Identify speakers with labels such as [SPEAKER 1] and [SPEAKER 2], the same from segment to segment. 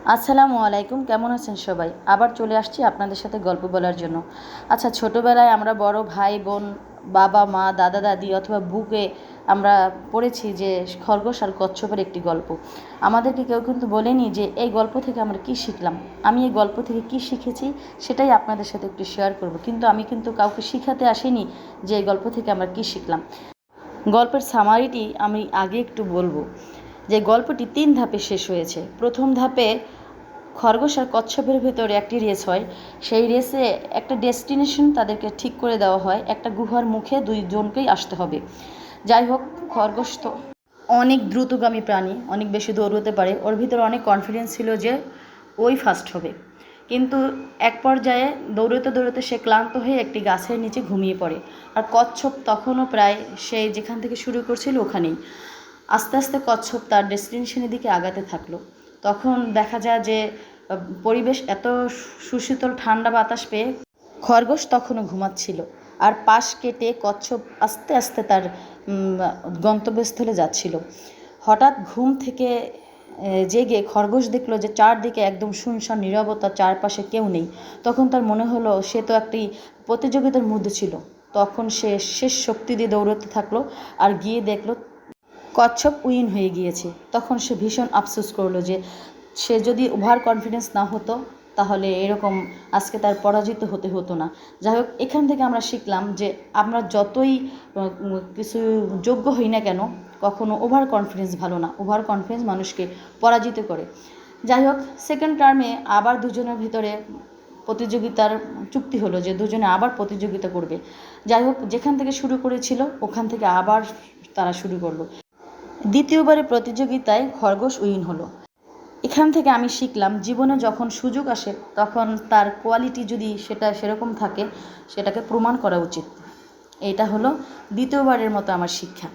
[SPEAKER 1] আসসালামু আলাইকুম, কেমন আছেন সবাই? আবার চলে আসছি আপনাদের সাথে গল্প বলার জন্য। আচ্ছা, ছোটোবেলায় আমরা বড় ভাই বোন, বাবা মা, দাদা দাদি অথবা বুকে আমরা পড়েছি যে খরগোশ আর কচ্ছপের একটি গল্প। আমাদেরকে কেউ কিন্তু বলেনি যে এই গল্প থেকে আমরা কী শিখলাম। আমি এই গল্প থেকে কী শিখেছি সেটাই আপনাদের সাথে একটু শেয়ার করব। কিন্তু আমি কিন্তু কাউকে শিখাতে আসিনি যে এই গল্প থেকে আমরা কী শিখলাম। গল্পের সামারিটি আমি আগে একটু বলবো যে গল্পটি 3 ধাপে শেষ হয়েছে। প্রথম ধাপে খরগোশ আর কচ্ছপের ভেতরে একটি রেস হয়। সেই রেসে একটা ডেস্টিনেশন তাদেরকে ঠিক করে দেওয়া হয়, একটা গুহার মুখে দুইজনকেই আসতে হবে। যাই হোক, খরগোশ তো অনেক দ্রুতগামী প্রাণী, অনেক বেশি দৌড়তে পারে। ওর ভিতরে অনেক কনফিডেন্স ছিল যে ওই ফার্স্ট হবে। কিন্তু এক পর্যায়ে দৌড়তে দৌড়তে সে ক্লান্ত হয়ে একটি গাছের নিচে ঘুমিয়ে পড়ে। আর কচ্ছপ তখনও প্রায় সেই যেখান থেকে শুরু করছিল ওখানেই। আস্তে আস্তে কচ্ছপ তার ডেস্টিনেশনের দিকে আগাতে থাকলো। তখন দেখা যায় যে পরিবেশ এত সুশীতল ঠান্ডা বাতাস পেয়ে খরগোশ তখনও ঘুমাচ্ছিল। আর পাশ কেটে কচ্ছপ আস্তে আস্তে তার গন্তব্যস্থলে যাচ্ছিল। হঠাৎ ঘুম থেকে জেগে খরগোশ দেখলো যে চারদিকে একদম শুনশান নীরবতা, চারপাশে কেউ নেই। তখন তার মনে হলো সে তো একটি প্রতিযোগিতার মধ্যে ছিল। তখন সে শেষ শক্তি দিয়ে দৌড়তে থাকলো আর গিয়ে দেখলো কচ্ছপ উইন হয়ে গিয়েছে। তখন সে ভীষণ আফসোস করলো যে সে যদি ওভার কনফিডেন্স না হতো তাহলে এরকম আজকে তার পরাজিত হতে হতো না। যাই হোক, এখান থেকে আমরা শিখলাম যে আমরা যতই কিছু যোগ্য হই না কেন, কখনো ওভার কনফিডেন্স ভালো না। ওভার কনফিডেন্স মানুষকে পরাজিত করে। যাই হোক, সেকেন্ড টার্মে আবার দুজনের ভিতরে প্রতিযোগিতার চুক্তি হলো যে দুজনে আবার প্রতিযোগিতা করবে। যাই হোক, যেখান থেকে শুরু করেছিল ওখান থেকে আবার তারা শুরু করলো। দ্বিতীয়বারের প্রতিযোগিতায় খরগোশ উইন হলো। এখান থেকে আমি শিখলাম জীবনে যখন সুযোগ আসে তখন তার কোয়ালিটি যদি সেটা সেরকম থাকে সেটাকে প্রমাণ করা উচিত। এটা হলো দ্বিতীয়বারের মতো আমার শিক্ষা।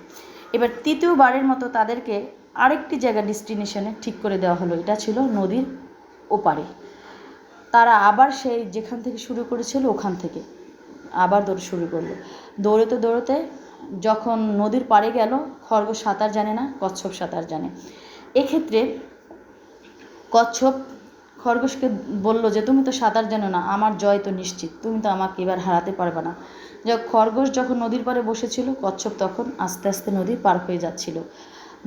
[SPEAKER 1] এবার তৃতীয়বারের মতো তাদেরকে আরেকটি জায়গা ডেস্টিনেশনে ঠিক করে দেওয়া হলো। এটা ছিল নদীর ওপারে। তারা আবার সেই যেখান থেকে শুরু করেছিল ওখান থেকে আবার দৌড় শুরু করলো। দৌড়তে দৌড়তে যখন নদীর পাড়ে গেল, খরগোশ সাঁতার জানে না, কচ্ছপ সাঁতার জানে। এক্ষেত্রে কচ্ছপ খরগোশকে বলল যে তুমি তো সাঁতার জানো না, আমার জয় তো নিশ্চিত, তুমি তো আমাকে এবার হারাতে পারবে না। খরগোশ যখন নদীর পাড়ে বসেছিল, কচ্ছপ তখন আস্তে আস্তে নদী পার হয়ে যাচ্ছিল।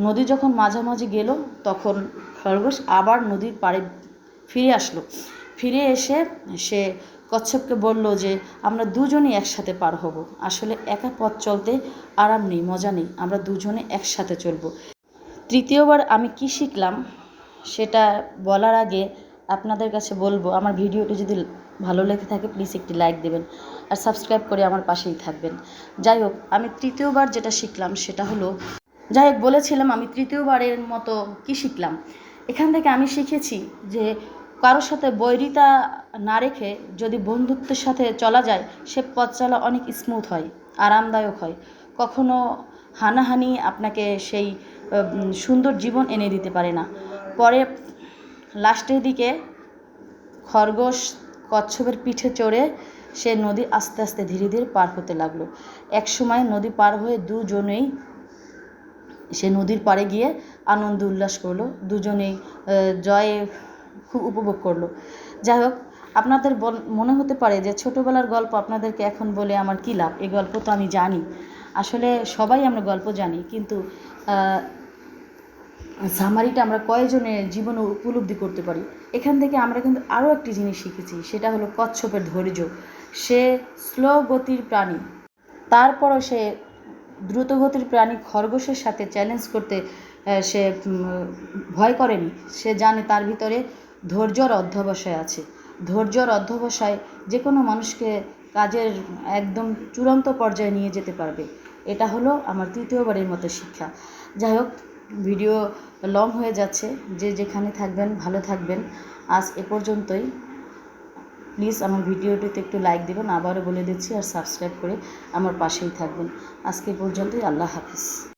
[SPEAKER 1] নদী যখন মাঝামাঝি গেল তখন খরগোশ আবার নদীর পাড়ে ফিরে আসলো। ফিরে এসে সে কচ্ছপকে বলল যে আমরা দুজনেই একসাথে পার হব। আসলে একা পথ চলতে আরাম নেই, মজা নেই, আমরা দুজনে একসাথে চলবো। তৃতীয়বার আমি কি শিখলাম সেটা বলার আগে আপনাদের কাছে বলবো, আমার ভিডিওটি যদি ভালো লেগে থাকে প্লিজ একটি লাইক দেবেন আর সাবস্ক্রাইব করে আমার পাশেই থাকবেন। যাই হোক, আমি তৃতীয়বার যেটা শিখলাম সেটা হলো, বলেছিলাম আমি তৃতীয়বারের মতো কি শিখলাম। এখান থেকে আমি শিখেছি যে কারোর সাথে বৈরিতা না রেখে যদি বন্ধুত্বের সাথে চলা যায়, সে পথ চলা অনেক স্মুথ হয়, আরামদায়ক হয়। কখনো হানাহানি আপনাকে সেই সুন্দর জীবন এনে দিতে পারে না। পরে লাস্টের দিকে খরগোশ কচ্ছপের পিঠে চড়ে সে নদী আস্তে আস্তে ধীরে ধীরে পার হতে লাগলো। এক সময় নদী পার হয়ে দুজনেই সে নদীর পাড়ে গিয়ে আনন্দ উল্লাস করলো, দুজনেই জয় খুব উপভোগ করলো। যাই হোক, আপনাদের মনে হতে পারে যে ছোটোবেলার গল্প আপনাদেরকে এখন বলে আমার কী লাভ, এই গল্প তো আমি জানি। আসলে সবাই আমরা গল্প জানি, কিন্তু সামারিটা আমরা কয়জনে জীবনে উপলব্ধি করতে পারি। এখান থেকে আমরা কিন্তু আরও একটি জিনিস শিখেছি, সেটা হলো কচ্ছপের ধৈর্য। সে স্লো গতির প্রাণী, তারপরও সে দ্রুতগতির প্রাণী খরগোশের সাথে চ্যালেঞ্জ করতে সে ভয় করেনি। সে জানে তার ভিতরে ধৈর্যর অধ্যবসায় আছে। ধৈর্যর অধ্যবসায় যে কোনো মানুষকে কাজের একদম চূড়ান্ত পর্যায়ে নিয়ে যেতে পারবে। এটা হলো আমার তৃতীয়বারের মতো শিক্ষা। যাই হোক, ভিডিও লং হয়ে যাচ্ছে, যে যেখানে থাকবেন ভালো থাকবেন। আজ এ পর্যন্তই। প্লিজ আমার ভিডিওটিতে একটু লাইক দেবেন, আবারও বলে দিচ্ছি, আর সাবস্ক্রাইব করে আমার পাশেই থাকবেন। আজকে পর্যন্তই, আল্লাহ হাফেজ।